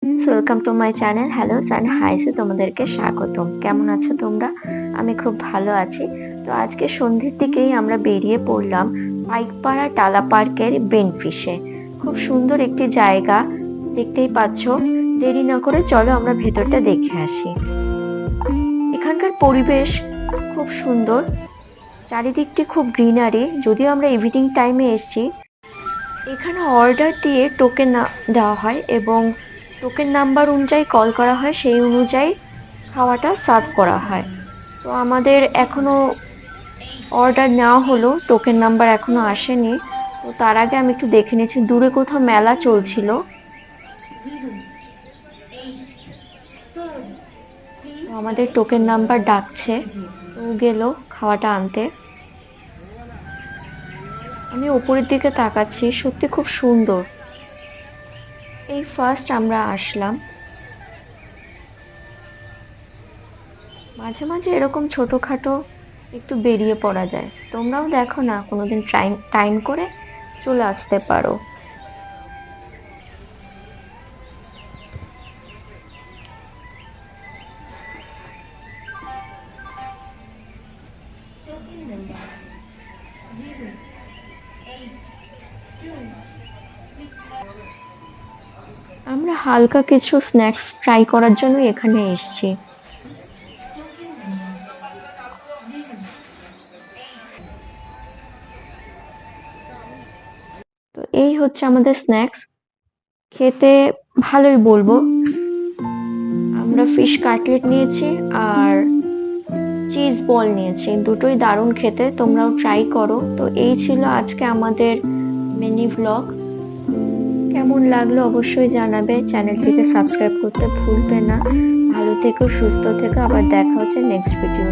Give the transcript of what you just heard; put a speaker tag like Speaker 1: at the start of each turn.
Speaker 1: Welcome to my channel. Hello and হাইসে তোমাদেরকে স্বাগতম। কেমন আছো তোমরা? আমি খুব ভালো আছি। তো আজকে সন্ধ্যের দিকেই আমরা বেরিয়ে পড়লাম পাইকপাড়া টালা পার্কের বেনফিশে। খুব সুন্দর একটি জায়গা, দেখতেই পাচ্ছ। দেরি না করে চলো আমরা ভেতরটা দেখে আসি। এখানকার পরিবেশ খুব সুন্দর, চারিদিকটি খুব গ্রিনারি। যদিও আমরা ইভিনিং টাইমে এসেছি, এখানে অর্ডার দিয়ে টোকেন দেওয়া হয় এবং টোকেন নাম্বার অনুযায়ী কল করা হয়, সেই অনুযায়ী খাওয়াটা সার্ভ করা হয়। তো আমাদের এখনো অর্ডার নেওয়া হলো, টোকেন নাম্বার এখনো আসেনি। তো তার আগে আমি একটু দেখে নিয়েছি, দূরে কোথাও মেলা চলছিল। তো আমাদের টোকেন নাম্বার ডাকছে, তো গেল খাওয়াটা আনতে। আমি উপরের দিকে তাকাচ্ছি, সত্যি খুব সুন্দর। এই ফার্স্ট আমরা আসলাম। মাঝে মাঝে এরকম ছোটখাটো একটু বেরিয়ে পড়া যায়। তোমরাও দেখো না, কোনোদিন টাইম করে চলে আসতে পারো। আমরা হালকা কিছু স্ন্যাক্স ট্রাই করার জন্য এখানে এসেছি। তো এই হচ্ছে আমাদের স্ন্যাক্স, খেতে ভালোই বলবো। আমরা ফিশ কাটলেট নিয়েছি আর চিজ বল নিয়েছি, দুটোই দারুণ খেতে, তোমরাও ট্রাই করো। তো এই ছিল আজকে আমাদের মিনি ব্লগ। কেমন লাগলো অবশ্যই জানাবে, চ্যানেলটিকে সাবস্ক্রাইব করতে ভুলবে না। ভালো থেকো, সুস্থ থেকো, আবার দেখা হচ্ছে নেক্সট ভিডিও।